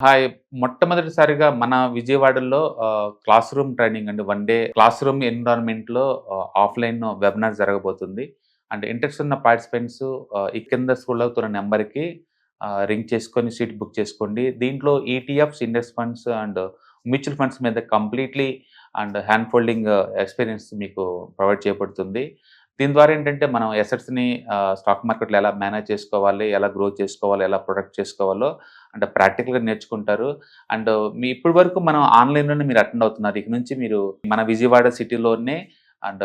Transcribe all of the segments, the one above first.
Hi. మొట్టమొదటిసారిగా మన విజయవాడలో క్లాస్ రూమ్ ట్రైనింగ్ అండి. 1 డే క్లాస్ రూమ్ ఎన్విరాన్మెంట్‌లో ఆఫ్‌లైన్ వెబినార్ జరగబోతుంది. అండ్ ఇంట్రెస్ట్ ఉన్న పార్టిసిపెంట్స్ ఈ కింద స్క్రోల్ అవుతున్న నంబర్‌కి రింగ్ చేసుకొని సీట్ బుక్ చేసుకోండి. దీంట్లో ETFs, index funds and mutual funds మీద completely and hand holding experience మీకు ప్రొవైడ్ చేయబడుతుంది. దీని ద్వారా ఏంటంటే మనం అసెట్స్‌ని స్టాక్ మార్కెట్‌లో ఎలా మేనేజ్ చేసుకోవాలి, ఎలా గ్రో చేసుకోవాలి, ఎలా ప్రొటెక్ట్ చేసుకోవాలో అంటే ప్రాక్టికల్‌గా నేర్చుకుంటారు. అండ్ ఇప్పటి వరకు మనం ఆన్‌లైన్‌లోనే మీరు అటెండ్ అవుతున్నారు. ఇక నుంచి మీరు మన విజయవాడ సిటీలోనే అండ్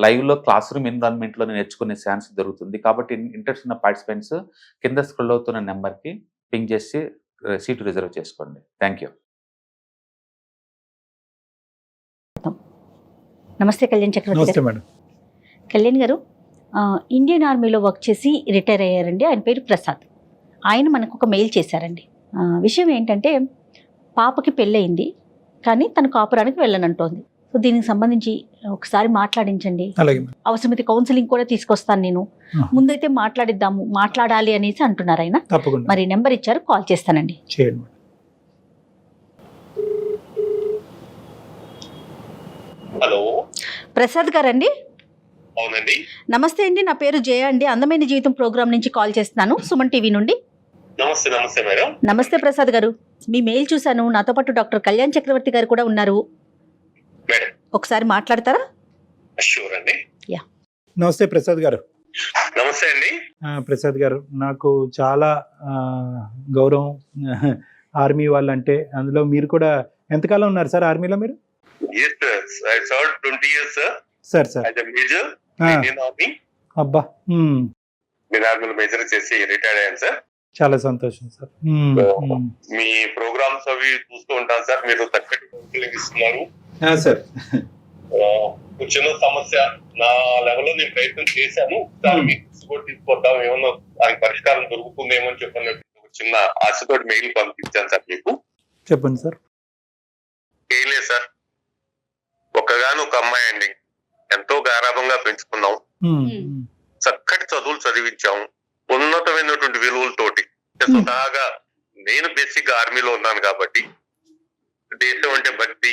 లైవ్‌లో క్లాస్ రూమ్ ఎన్విరాన్మెంట్‌లో నేర్చుకునే ఛాన్స్ దొరుకుతుంది. కాబట్టి ఇంట్రెస్ట్ ఉన్న పార్టిసిపెంట్స్ కింద స్క్రోల్ అవుతున్న నంబర్‌కి పింగ్ చేసి సీట్ రిజర్వ్ చేసుకోండి. Thank you. నమస్తే కళ్యాణ్ చక్రవర్తి నమస్తే గారు. మేడం. కళ్యాణ్ గారు ఇండియన్ ఆర్మీలో వర్క్ చేసి రిటైర్ అయ్యారండి. ఆయన పేరు ప్రసాద్. ఆయన మనకు ఒక మెయిల్ చేశారండి. విషయం ఏంటంటే పాపకి పెళ్ళయింది, కానీ తను కాపురానికి వెళ్ళనంటోంది. సో దీనికి సంబంధించి ఒకసారి మాట్లాడించండి. అలాగే మేడం. అవసరమైతే కౌన్సిలింగ్ కూడా తీసుకొస్తాను నేను. ముందైతే మాట్లాడాలి అనేసి అంటున్నారు ఆయన. తప్పకుండా మరి నెంబర్ ఇచ్చారు, కాల్ చేస్తానండి. చేయండి మేడం. హలో, ప్రసాద్ గారండి, అవునండి. నమస్తే అండి. నా పేరు జయ అండి. అందమైన జీవితం ప్రోగ్రామ్ నుంచి కాల్ చేస్తున్నాను, సుమన్ టీవీ నుండి. నమస్తే నమస్తే మేడం. నమస్తే ప్రసాద్ గారు, మీ మెయిల్ చూశాను. నాతో పాటు డాక్టర్ కళ్యాణ్ చక్రవర్తి గారు కూడా ఉన్నారు. మేడం ఒకసారి మాట్లాడతారా? షూర్ అండి. నమస్తే ప్రసాద్ గారు. నమస్తే అండి. ప్రసాద్ గారు, నాకు చాలా గౌరవం ఆర్మీ వాళ్ళంటే. అందులో మీరు కూడా ఎంతకాలం ఉన్నారు సార్ ఆర్మీలో మీరు? Yes sir, I served 20 years sir sir sir as a major Indian Army. అబ్బా, నేను ఆర్మీలో మేజర్ చేసి రిటైర్ అయ్యాను సార్. చాలా సంతోషం సార్. మీ ప్రోగ్రామ్స్ అవి చూస్తూ ఉంటాను సార్. మీరు చక్కటి కౌన్సిలింగ్ ఇస్తున్నారు. సార్ ఒక చిన్న సమస్య నా లెవెల్లో నేను ప్రయత్నం చేశాను. దాన్ని మీకు కూడా తీసుకొద్దాం, ఏమన్నా దానికి పరిష్కారం దొరుకుతుందేమో అని చెప్పినట్టు ఒక చిన్న ఆశతోటి మెయిల్ పంపించాను సార్ మీకు. చెప్పండి సార్. ఏం లేదు సార్, ఒక్కగాను ఒక అమ్మాయి అండి. ఎంతో గారాభంగా పెంచుకున్నాం, చక్కటి చదువులు చదివించాం, ఉన్నతమైనటువంటి విలువలతోటి. స్వతహాగా నేను బేసిక్ ఆర్మీలో ఉన్నాను కాబట్టి దేశం అంటే భక్తి,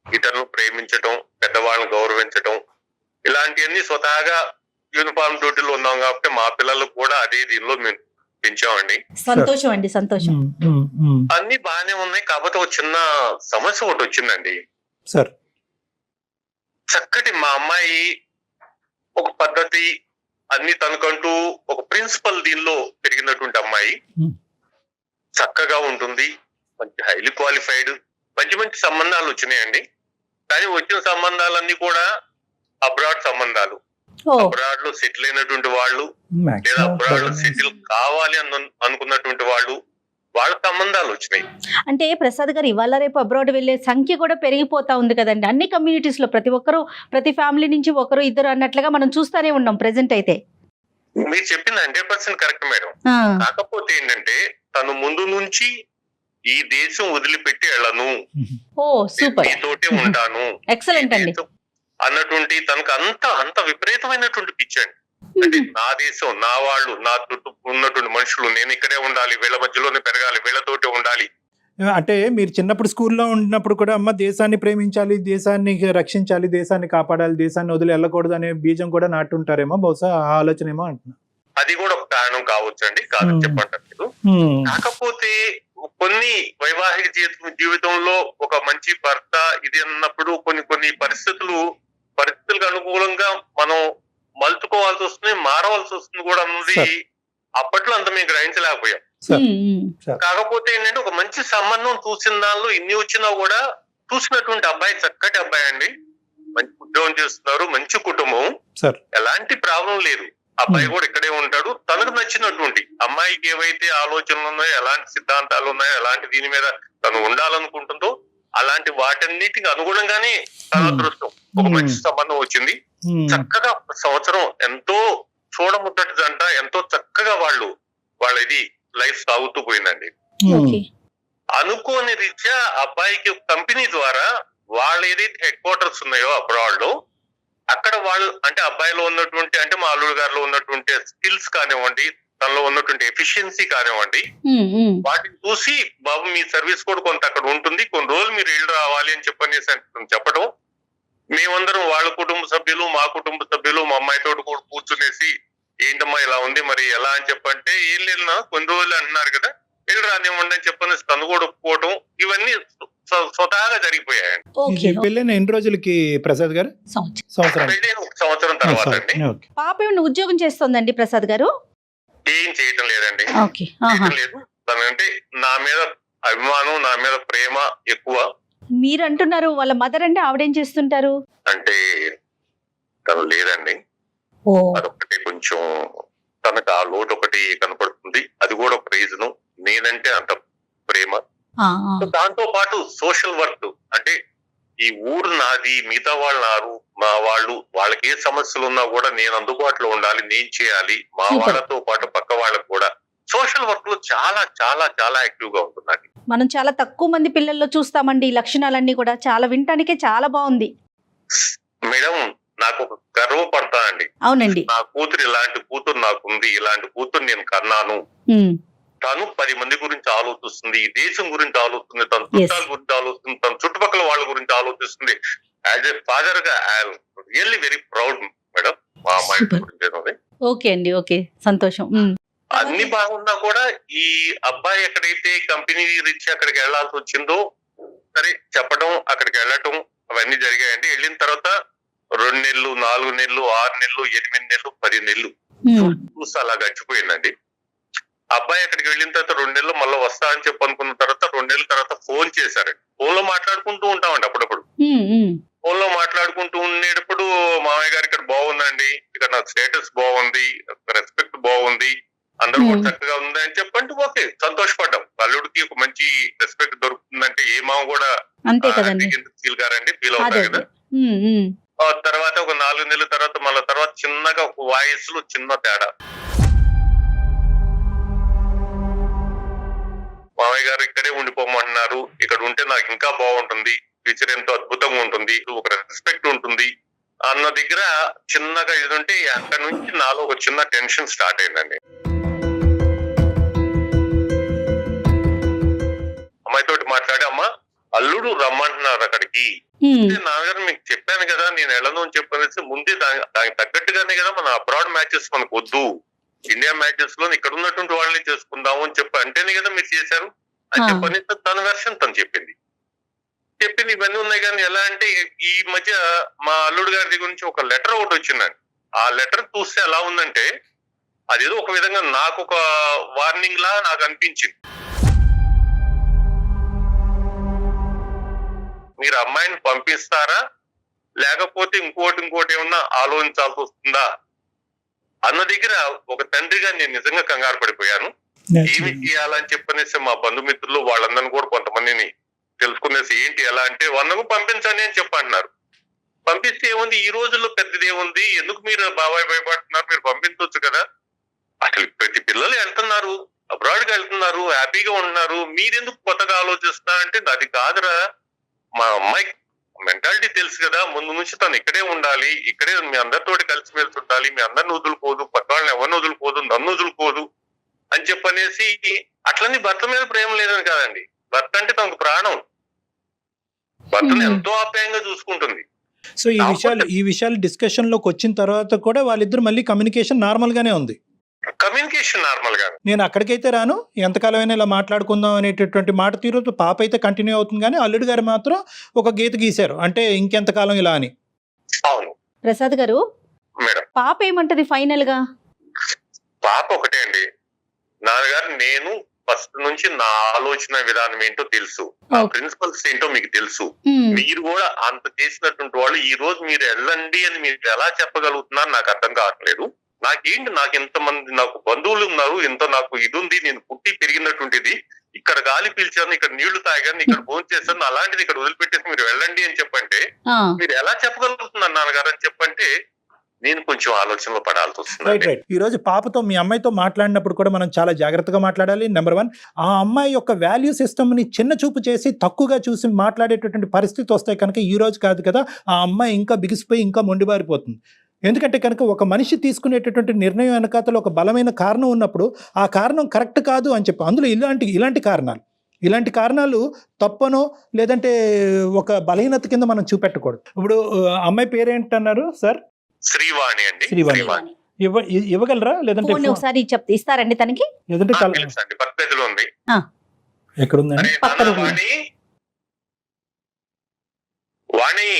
ఇతరులను ప్రేమించటం, పెద్దవాళ్ళని గౌరవించటం, ఇలాంటివన్నీ స్వతహాగా యూనిఫామ్ డ్యూటీలో ఉన్నాం కాబట్టి మా పిల్లలకు కూడా అదే దీనిలో మేము పెంచామండి. సంతోషం అండి, సంతోషం. అన్ని బాగానే ఉన్నాయి, కాకపోతే ఒక చిన్న సమస్య ఒకటి వచ్చిందండి సార్. చక్కటి మా అమ్మాయి ఒక పద్ధతి అన్ని తనకంటూ ఒక ప్రిన్సిపల్ దీనిలో పెరిగినటువంటి అమ్మాయి, చక్కగా ఉంటుంది, మంచి హైలీ క్వాలిఫైడ్, మంచి మంచి సంబంధాలు వచ్చినాయండి. కానీ వచ్చిన సంబంధాలన్నీ కూడా అబ్రాడ్ సంబంధాలు. అబ్రాడ్ లో సెటిల్ అయినటువంటి వాళ్ళు లేదా అబ్రాడ్ లో సెటిల్ కావాలి అనుకున్నటువంటి వాళ్ళు, వాళ్ళ సంబంధాలు వచ్చినాయి. అంటే ప్రసాద్ గారు, ఇవాళ రేపు అబ్రాడ్ వెళ్లే సంఖ్య కూడా పెరిగిపోతా ఉంది కదండి. అన్ని కమ్యూనిటీస్ లో ప్రతి ఒక్కరు, ప్రతి ఫ్యామిలీ నుంచి ఒకరు ఇద్దరు అన్నట్లుగా మనం చూస్తానే ఉన్నాం ప్రెసెంట్ అయితే. మీరు చెప్పింది 100% కరెక్ట్ మేడం. కాకపోతే ఏంటంటే తను ముందు నుంచి ఈ దేశం వదిలిపెట్టి వెళ్ళను, ఓ సూపర్, మీతోటే ఉంటాను, ఎక్సలెంట్ అండి అన్నటువంటి తనకు అంత విపరీతమైనటువంటి పిచ్చండి. అంటే నా దేశం, నా వాళ్ళు, నా చుట్టూ ఉన్నటువంటి మనుషులు, నేను ఇక్కడే ఉండాలి, వీళ్ళ మధ్యలోనే పెరగాలి, వీళ్ళతోటే ఉండాలి. అంటే మీరు చిన్నప్పుడు స్కూల్లో ఉన్నప్పుడు కూడా అమ్మ దేశాన్ని ప్రేమించాలి, దేశాన్ని రక్షించాలి, దేశాన్ని కాపాడాలి, దేశాన్ని వదిలి వెళ్ళకూడదు అనే బీజం కూడా నాటుంటారేమో, బహుశా ఆ ఆలోచన ఏమో అంటున్నా. అది కూడా ఒక కారణం కావచ్చు అండి, కాదని చెప్పంటారు. కాకపోతే కొన్ని వైవాహిక జీవితంలో ఒక మంచి భర్త ఇది అన్నప్పుడు కొన్ని పరిస్థితులకు అనుకూలంగా మనం మలుచుకోవాల్సి వస్తుంది, మారవలసి వస్తుంది కూడా అన్నది అప్పట్లో అంత మేము గ్రహించలేకపోయాం. కాకపోతే ఏంటంటే ఒక మంచి సంబంధం చూసిన దానిలో ఇన్ని వచ్చినా కూడా చూసినటువంటి అబ్బాయి చక్కటి అబ్బాయి అండి, మంచి ఉద్యోగం చేస్తున్నారు, మంచి కుటుంబం, ఎలాంటి ప్రాబ్లం లేదు. అబ్బాయి కూడా ఇక్కడే ఉంటాడు. తనకు నచ్చినటువంటి అమ్మాయికి ఏవైతే ఆలోచనలు ఉన్నాయో, ఎలాంటి సిద్ధాంతాలు ఉన్నాయో, ఎలాంటి దీని మీద తను ఉండాలనుకుంటుందో అలాంటి వాటన్నిటికి అనుగుణంగానే తన అదృష్టం ఒక మంచి సంబంధం వచ్చింది. చక్కగా సంవత్సరం ఎంతో చూడముద్దటి జంట, ఎంతో చక్కగా వాళ్ళ ఇది లైఫ్ సాగుతూ పోయిందండి. అనుకోని రీత్యా అబ్బాయికి కంపెనీ ద్వారా వాళ్ళు ఏదైతే హెడ్ క్వార్టర్స్ ఉన్నాయో అబ్రాడ్ లో, అక్కడ వాళ్ళు అంటే అబ్బాయిలో ఉన్నటువంటి అంటే మా అల్లుడు గారిలో ఉన్నటువంటి స్కిల్స్ కానివ్వండి, తనలో ఉన్నటువంటి ఎఫిషియన్సీ కానివ్వండి, వాటిని చూసి బాబు మీ సర్వీస్ కూడా కొంత అక్కడ ఉంటుంది, కొన్ని రోజులు మీరు ఇల్లు రావాలి అని చెప్పడం, మేమందరం వాళ్ళ కుటుంబ సభ్యులు, మా కుటుంబ సభ్యులు, మా అమ్మాయితో కూడా కూర్చునేసి ఏంటమ్మా ఇలా ఉంది మరి ఎలా అని చెప్పంటే, ఏం లేదు కొన్ని రోజులు అంటున్నారు కదా ఇల్లు రానివ్వండి అని చెప్పని తను కూడా ఒప్పుకోవడం, ఇవన్నీ స్వతహాగా జరిగిపోయాయండి. పెళ్ళైన ఎన్ని రోజులకి ప్రసాద్ గారు? సంవత్సరం. పెళ్ళైన 1 సంవత్సరం తర్వాత అండి. పాప ఏమైనా ఉద్యోగం చేస్తోందండి ప్రసాద్ గారు? ఏం చేయటం లేదండి, ఓకే. చేయటం లేదు. తనంటే నా మీద అభిమానం, నా మీద ప్రేమ ఎక్కువ. మీరు అంటున్నారు వాళ్ళ మదర్ అంటే ఆవిడేం చేస్తుంటారు? అంటే తను లేదండి, అదొకటి కొంచెం తనకు ఆ లోటు ఒకటి కనపడుతుంది. అది కూడా ఒక రీజను. నేనంటే అంత ప్రేమ. దాంతో పాటు సోషల్ వర్క్ అంటే ఈ ఊరు నాది, మిగతా వాళ్ళు నారు, మా వాళ్ళకి ఏ సమస్యలు ఉన్నా కూడా నేను అందుబాటులో ఉండాలి, నేను చేయాలి. మా వాళ్ళతో పాటు పక్క వాళ్ళకు కూడా సోషల్ వర్క్ లో చాలా చాలా చాలా యాక్టివ్ గా ఉంటున్నాను. మనం చాలా తక్కువ మంది పిల్లల్లో చూస్తామండి ఈ లక్షణాలన్నీ కూడా. చాలా వినటానికే చాలా బాగుంది మేడం. నాకు ఒక గర్వపడతానండి. అవునండి, నా కూతురు ఇలాంటి కూతురు నాకుంది, ఇలాంటి కూతురు నేను కన్నాను. తను 10 మంది గురించి ఆలోచిస్తుంది, ఈ దేశం గురించి ఆలోచిస్తుంది, తన చుట్టాల గురించి ఆలోచిస్తుంది, తన చుట్టుపక్కల వాళ్ళ గురించి ఆలోచిస్తుంది. యాజ్ ఎ ఫాదర్ గా I'm really very proud madam మా అమ్మాయి గురించి. ఓకే అండి, ఓకే, సంతోషం. అన్ని బాగున్నా కూడా ఈ అబ్బాయి ఎక్కడైతే కంపెనీ రీత్యా అక్కడికి వెళ్లాల్సి వచ్చిందో, సరే చెప్పడం, అక్కడికి వెళ్ళటం అవన్నీ జరిగాయండి. వెళ్ళిన తర్వాత 2 నెలలు, 4 నెలలు, 6 నెలలు, 8 నెలలు, 10 నెలలు చూస్తే అలా గడిచిపోయిందండి. అబ్బాయి అక్కడికి వెళ్ళిన తర్వాత 2 నెలలు మళ్ళీ వస్తా అని చెప్పి అనుకున్న తర్వాత 2 నెలల తర్వాత ఫోన్ చేశారండి. ఫోన్ లో మాట్లాడుకుంటూ ఉంటామండి అప్పుడప్పుడు. ఫోన్ లో మాట్లాడుకుంటూ ఉండేటప్పుడు మామయ్య గారు ఇక్కడ బాగుందండి, ఇక్కడ నాకు స్టేటస్ బాగుంది, రెస్పెక్ట్ బాగుంది, అందరూ కూడా చక్కగా ఉంది అని చెప్పంటే ఓకే సంతోషపడ్డాం. అల్లుడికి ఒక మంచి రెస్పెక్ట్ దొరుకుతుందంటే ఏ మామ కూడా ఫీల్ గారండి, ఫీల్ అవుతారు కదా. తర్వాత ఒక 4 నెలల తర్వాత మళ్ళీ తర్వాత చిన్నగా ఒక వాయిస్ లో చిన్న తేడా. మామయ్య గారు ఇక్కడే ఉండిపోమంటున్నారు, ఇక్కడ ఉంటే నాకు ఇంకా బాగుంటుంది, ఫ్యూచర్ ఎంతో అద్భుతంగా ఉంటుంది, ఒక రెస్పెక్ట్ ఉంటుంది అన్న దగ్గర చిన్నగా ఇది ఉంటే అక్కడి నుంచి నాలో ఒక చిన్న టెన్షన్ స్టార్ట్ అయిందండి. అమ్మాయితోటి మాట్లాడి, అమ్మ అల్లుడు రమ్మంటున్నారు అక్కడికి. నాన్నగారు మీకు చెప్పాను కదా నేను వెళ్ళను అని చెప్పనేసి ముందే దానికి తగ్గట్టుగానే కదా మన అబ్రాడ్ మ్యాచెస్ మనకు వద్దు, ఇండియా మ్యాచెస్ లో ఇక్కడ ఉన్నటువంటి వాళ్ళని చేసుకుందాము అని చెప్పి అంటేనే కదా మీరు చేశారు అని చెప్పని తన వెర్షన్ తను చెప్పింది. ఇవన్నీ ఉన్నాయి. కానీ ఎలా అంటే ఈ మధ్య మా అల్లుడు గారి దగ్గర నుంచి ఒక లెటర్ ఒకటి వచ్చిందండి. ఆ లెటర్ చూస్తే ఎలా ఉందంటే అదేదో ఒక విధంగా నాకు ఒక వార్నింగ్ లా నాకు అనిపించింది. మీరు అమ్మాయిని పంపిస్తారా లేకపోతే ఇంకోటి ఏమన్నా ఆలోచించాల్సి వస్తుందా అన్న దగ్గర ఒక తండ్రిగా నేను నిజంగా కంగారు పడిపోయాను. ఏమి చేయాలని చెప్పనేసి మా బంధుమిత్రులు వాళ్ళందరినీ కూడా కొంతమందిని తెలుసుకునేసి ఏంటి ఎలా అంటే వన్నకు పంపించండి అని చెప్పంటున్నారు. పంపిస్తే ఏముంది, ఈ రోజుల్లో పెద్దదేముంది, ఎందుకు మీరు బాబాయ్ భయపడుతున్నారు, మీరు పంపించవచ్చు కదా. అసలు ప్రతి పిల్లలు వెళ్తున్నారు, అబ్రాడ్ కి వెళ్తున్నారు, హ్యాపీగా ఉంటున్నారు, మీరెందుకు కొత్తగా ఆలోచిస్తున్నారంటే అది కాదురా, మా అమ్మాయి మెంటాలిటీ తెలుసు కదా, ముందు నుంచి తను ఇక్కడే ఉండాలి, ఇక్కడే మీ అందరితోటి కలిసి మెలిసి ఉండాలి, మీ అందరిని వదులుకోదు, పక్క వాళ్ళని ఎవరిని వదులుకోదు, నన్ను వదులుకోదు అని చెప్పనేసి. అట్లని భర్త మీద ప్రేమ లేదని కాదండి, భర్త అంటే తనకు ప్రాణం, భర్తను ఎంతో ఆప్యాయంగా చూసుకుంటుంది. సో ఈ విషయాలు డిస్కషన్ లోకి వచ్చిన తర్వాత కూడా వాళ్ళిద్దరు మళ్ళీ కమ్యూనికేషన్ నార్మల్ గానే ఉంది. కమ్యూనికేషన్ నార్మల్ గా, నేను అక్కడికైతే రాను, ఎంతకాలమైనా ఇలా మాట్లాడుకుందాం అనేటటువంటి మాట తీరు పాప అయితే కంటిన్యూ అవుతుంది. కానీ అల్లుడు గారు మాత్రం ఒక గీత గీశారు, అంటే ఇంకెంతకాలం ఇలా అని. అవును ప్రసాద్ గారు, మేడం పాప ఏమంటది ఫైనల్ గా? పాప ఒకటే అండి, నాన్నగారు నేను ఫస్ట్ నుంచి నా ఆలోచన విధానం ఏంటో తెలుసు, నా ప్రిన్సిపల్స్ ఏంటో మీకు తెలుసు, మీరు కూడా అంత చేసినటువంటి వాళ్ళు ఈ రోజు మీరు వెళ్ళండి అని మీరు ఎలా చెప్పగలుగుతున్నారు నాకు అర్థం కావట్లేదు. నాకేంటి, నాకు ఎంతమంది నాకు బంధువులు ఉన్నారు, ఎంత నాకు ఇది ఉంది, నేను పుట్టి పెరిగినటువంటిది, ఇక్కడ గాలి పీల్చాను, ఇక్కడ నీళ్లు తాగాను, ఇక్కడ భోజనం చేశాను, అలాంటిది ఇక్కడ వదిలిపెట్టేసి మీరు వెళ్ళండి అని చెప్పంటే మీరు ఎలా చెప్పగలుగుతున్నారు నాన్నగారు అని చెప్పంటే నేను కొంచెం ఆలోచనలో పడాల్సి వస్తుంది. ఈ రోజు పాపతో మీ అమ్మాయితో మాట్లాడినప్పుడు కూడా మనం చాలా జాగ్రత్తగా మాట్లాడాలి. నెంబర్ 1, ఆ అమ్మాయి యొక్క వాల్యూ సిస్టమ్ ని చిన్న చూపు చేసి తక్కువగా చూసి మాట్లాడేటటువంటి పరిస్థితి వస్తాయి కనుక ఈ రోజు కాదు కదా ఆ అమ్మాయి ఇంకా బిగిసిపోయి ఇంకా మొండిబారిపోతుంది. ఎందుకంటే కనుక ఒక మనిషి తీసుకునేటటువంటి నిర్ణయం వెనకాతలో ఒక బలమైన కారణం ఉన్నప్పుడు ఆ కారణం కరెక్ట్ కాదు అని చెప్పి అందులో ఇలాంటి కారణాలు తప్పనో లేదంటే ఒక బలహీనత కింద మనం చూపెట్టకూడదు. ఇప్పుడు అమ్మాయి పేరేంటన్నారు సార్? శ్రీవాణి అండి. శ్రీవాణి. ఇవ్వగలరా లేదంటే ఫోన్ ఒకసారి ఇస్తారండి తనకి? లేదంటే తెలుసండి, పక్కలో ఉంది. ఎక్కడుందండి? అరే పక్కన నాన్న, ఉంది. వాణి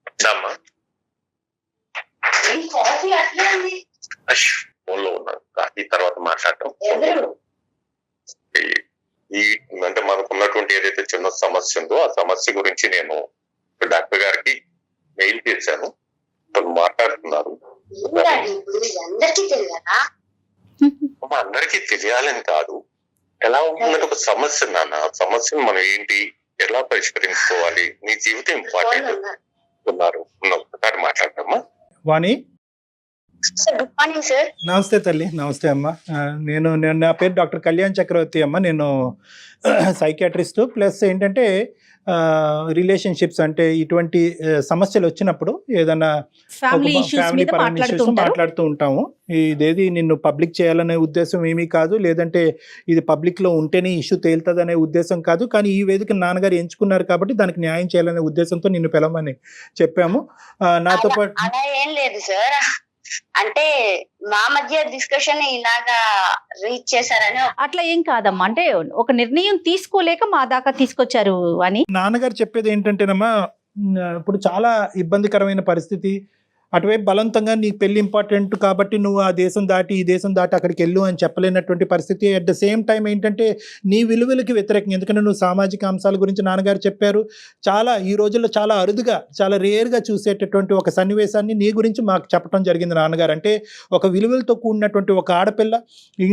వచ్చామ్మా. ఫోన్ లో ఉన్నాను, కాఫీ తర్వాత మాట్లాడటం. ఈ అంటే మనకు ఉన్నటువంటి ఏదైతే చిన్న సమస్య ఉందో ఆ సమస్య గురించి నేను డాక్టర్ గారికి మెయిల్ చేశాను, మాట్లాడుతున్నారు. అందరికీ తెలియాలని కాదు, ఎలా ఉంటుందంటే ఒక సమస్య నాన్న, సమస్యను మనం ఏంటి ఎలా పరిష్కరించుకోవాలి, నీ జీవితం ఇంపార్టెంట్ ఉన్నారు. ఒకసారి మాట్లాడమ్మా. వాణి, గుడ్ మార్నింగ్ సార్. నమస్తే తల్లి. నమస్తే అమ్మ. నేను నా పేరు డాక్టర్ కళ్యాణ్ చక్రవర్తి అమ్మ. నేను సైకియాట్రిస్ట్ ప్లస్ ఏంటంటే రిలేషన్షిప్స్ అంటే ఇటువంటి సమస్యలు వచ్చినప్పుడు ఏదైనా ఫ్యామిలీ పరమైన ఇష్యూస్ మాట్లాడుతూ ఉంటాము. ఇదేది నిన్ను పబ్లిక్ చేయాలనే ఉద్దేశం ఏమీ కాదు, లేదంటే ఇది పబ్లిక్లో ఉంటేనే ఇష్యూ తేలుతుంది అనే ఉద్దేశం కాదు. కానీ ఈ వేదిక నాన్నగారు ఎంచుకున్నారు కాబట్టి దానికి న్యాయం చేయాలనే ఉద్దేశంతో నిన్ను పిలవమని చెప్పాము. నాతో పాటు అలా ఏం లేదు సార్, అంటే మా మధ్య డిస్కషన్ ఇలాగా రీచ్ చేశారని. అట్లా ఏం కాదమ్మా, అంటే ఒక నిర్ణయం తీసుకోలేక మా దాకా తీసుకొచ్చారు అని. నాన్నగారు చెప్పేది ఏంటంటేనమ్మా, ఇప్పుడు చాలా ఇబ్బందికరమైన పరిస్థితి, అటువైపు బలవంతంగా నీ పెళ్లి ఇంపార్టెంట్ కాబట్టి నువ్వు ఆ దేశం దాటి ఈ దేశం దాటి అక్కడికి వెళ్ళు అని చెప్పలేనటువంటి పరిస్థితి. అట్ ద సేమ్ టైం ఏంటంటే నీ విలువలకి వ్యతిరేకంగా, ఎందుకంటే నువ్వు సామాజిక అంశాల గురించి నాన్నగారు చెప్పారు. చాలా ఈ రోజుల్లో చాలా అరుదుగా చాలా రేర్గా చూసేటటువంటి ఒక సన్నివేశాన్ని నీ గురించి మాకు చెప్పడం జరిగింది నాన్నగారు. అంటే ఒక విలువలతో కూడినటువంటి ఒక ఆడపిల్ల,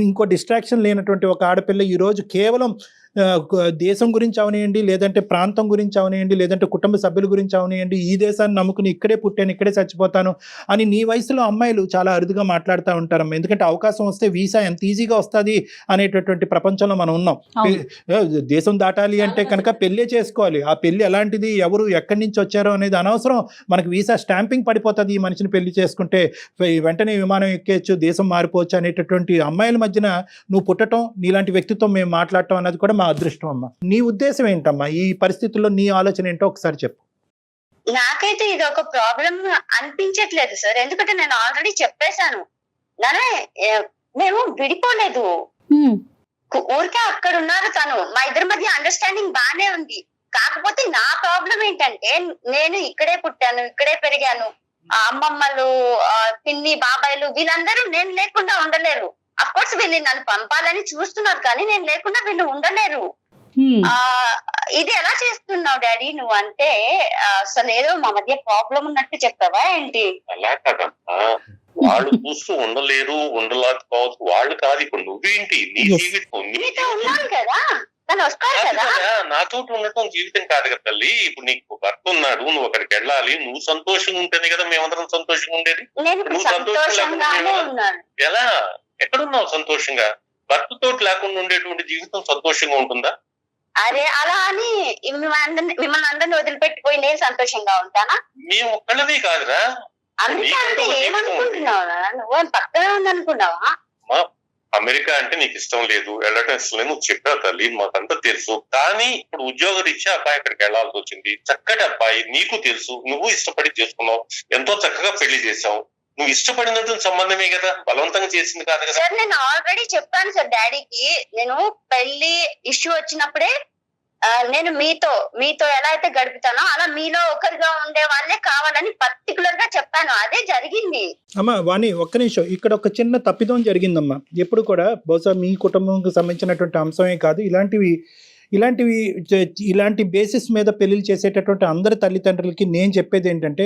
ఇంకో డిస్ట్రాక్షన్ లేనటువంటి ఒక ఆడపిల్ల ఈరోజు కేవలం దేశం గురించి అవనియండి, లేదంటే ప్రాంతం గురించి అవనియండి, లేదంటే కుటుంబ సభ్యుల గురించి అవనియండి, ఈ దేశాన్ని నమ్ముకుని ఇక్కడే పుట్టాను ఇక్కడే చచ్చిపోతాను అని నీ వయసులో అమ్మాయిలు చాలా అరుదుగా మాట్లాడుతూ ఉంటారమ్మా. ఎందుకంటే అవకాశం వస్తే వీసా ఎంత ఈజీగా వస్తుంది అనేటటువంటి ప్రపంచంలో మనం ఉన్నాం. దేశం దాటాలి అంటే కనుక పెళ్ళే చేసుకోవాలి. ఆ పెళ్ళి ఎలాంటిది, ఎవరు ఎక్కడి నుంచి వచ్చారో అనేది అనవసరం. మనకు వీసా స్టాంపింగ్ పడిపోతుంది ఈ మనిషిని పెళ్లి చేసుకుంటే, వెంటనే విమానం ఎక్కేయచ్చు, దేశం మారిపోవచ్చు అనేటటువంటి అమ్మాయిల మధ్యన నువ్వు పుట్టడం, నీలాంటి వ్యక్తిత్వం మేము మాట్లాడటం అన్నది కూడా మా అదృష్టం అమ్మా. నీ ఉద్దేశం ఏంటమ్మా, ఈ పరిస్థితుల్లో నీ ఆలోచన ఏంటో ఒకసారి చెప్పు. నాకైతే ఇది ఒక ప్రాబ్లం అనిపించట్లేదు సార్, ఎందుకంటే నేను ఆల్రెడీ చెప్పేశాను. మేము విడిపోలేదు, ఊరికే అక్కడ ఉన్నారు తను. మా ఇద్దరి మధ్య అండర్స్టాండింగ్ బానే ఉంది. కాకపోతే నా ప్రాబ్లం ఏంటంటే నేను ఇక్కడే పుట్టాను ఇక్కడే పెరిగాను. అమ్మమ్మలు, పిన్ని, బాబాయిలు వీళ్ళందరూ నేను లేకుండా ఉండలేరు. అఫ్ కోర్స్ వీళ్ళు నన్ను పంపాలని చూస్తున్నారు, కానీ నేను లేకుండా వీళ్ళు ఉండలేరు. ఇది ఎలా చేస్తున్నావు డాడీ నువ్వు అంటే? అసలు ఏదో మా మధ్య ప్రాబ్లం ఉన్నట్టు చెప్తావా ఏంటి? అలా కదమ్మా, వాళ్ళు చూస్తూ ఉండలేరు, ఉండలేకపోవచ్చు, వాళ్ళు కాదు. ఇప్పుడు నువ్వేంటి నీ జీవితం నీతో ఉన్నాను కదా, తను వస్తాను కదా. నాతో ఉండటం జీవితం కాదు కదా తల్లి. ఇప్పుడు నీకు భర్త ఉన్నాడు, నువ్వు అక్కడికి వెళ్ళాలి, నువ్వు సంతోషంగా ఉంటేనే కదా మేమందరం సంతోషంగా ఉండేది. నేను సంతోషంగానే ఉన్నాను. ఎలా ఎక్కడున్నావు సంతోషంగా? భర్తతో లేకుండా ఉండేటువంటి జీవితం సంతోషంగా ఉంటుందా? అరే అలా అని మిమ్మల్ని అందరిని వదిలిపెట్టిపోయి నేను సంతోషంగా ఉంటానా? మేము ఒక్కళ్ళది కాదురా. అందుకే అంటే ఏమనుకుంటున్నావా నువ్వు? పక్కనే ఉందనుకున్నావా? అమెరికా అంటే నీకు ఇష్టం లేదు, వెళ్ళటం ఇష్టం లేదు, నువ్వు చెప్పావు తల్లి, మాకంతా తెలుసు. కానీ ఇప్పుడు ఉద్యోగం ఇచ్చే అబ్బాయి అక్కడికి వెళ్లాల్సి వచ్చింది. చక్కటి అబ్బాయి, నీకు తెలుసు, నువ్వు ఇష్టపడి చేసుకున్నావు, ఎంతో చక్కగా పెళ్లి చేసావు. నువ్వు ఇష్టపడినట్టు సంబంధమే కదా, బలవంతంగా చేసింది కాదు కదా. సార్ నేను ఆల్రెడీ చెప్పాను సార్ డాడీకి, నేను పెళ్లి ఇష్యూ వచ్చినప్పుడే నేను మీతో ఎలా అయితే గడుపుతానో అలా మీలో ఒకరిగా ఉండే వాళ్ళే కావాలని పర్టికులర్ గా చెప్పాను. అదే జరిగింది. అమ్మా వాణి, ఒక్క నిమిషం, ఇక్కడ ఒక చిన్న తప్పిదం జరిగిందమ్మా. ఎప్పుడు కూడా బహుశా మీ కుటుంబంకి సంబంధించినటువంటి అంశమే కాదు, ఇలాంటి బేసిస్ మీద పెళ్లిళ్ళు చేసేటటువంటి అందరి తల్లిదండ్రులకి నేను చెప్పేది ఏంటంటే,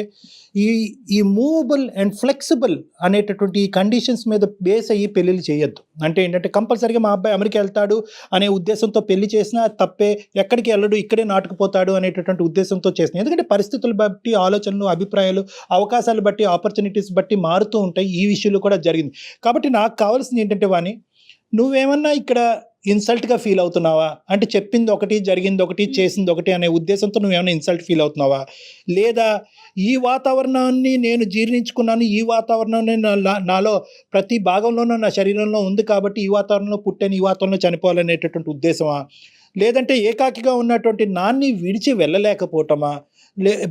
ఈ మూవబుల్ అండ్ ఫ్లెక్సిబుల్ అనేటటువంటి ఈ కండిషన్స్ మీద బేస్ అయ్యి పెళ్లిళ్ళు చేయొద్దు. అంటే ఏంటంటే కంపల్సరీగా మా అబ్బాయి అమెరికా వెళ్తాడు అనే ఉద్దేశంతో పెళ్లి చేసినా తప్పే, ఎక్కడికి వెళ్ళడు ఇక్కడే నాటుకుపోతాడు అనేటటువంటి ఉద్దేశంతో చేసినా. ఎందుకంటే పరిస్థితులు బట్టి, ఆలోచనలు, అభిప్రాయాలు, అవకాశాలు బట్టి, ఆపర్చునిటీస్ బట్టి మారుతూ ఉంటాయి. ఈ విషయంలో కూడా జరిగింది. కాబట్టి నాకు కావాల్సింది ఏంటంటే వాణి, నువ్వేమన్నా ఇక్కడ ఇన్సల్ట్గా ఫీల్ అవుతున్నావా? అంటే చెప్పింది ఒకటి, జరిగింది ఒకటి, చేసింది ఒకటి అనే ఉద్దేశంతో నువ్వేమైనా ఇన్సల్ట్ ఫీల్ అవుతున్నావా? లేదా ఈ వాతావరణాన్ని నేను జీర్ణించుకున్నాను, ఈ వాతావరణాన్ని నాలో ప్రతి భాగంలోనూ నా శరీరంలో ఉంది కాబట్టి ఈ వాతావరణంలో పుట్టాను, ఈ వాతావరణంలో చనిపోవాలనేటటువంటి ఉద్దేశమా? లేదంటే ఏకాకిగా ఉన్నటువంటి నాన్ని విడిచి వెళ్ళలేకపోవటమా?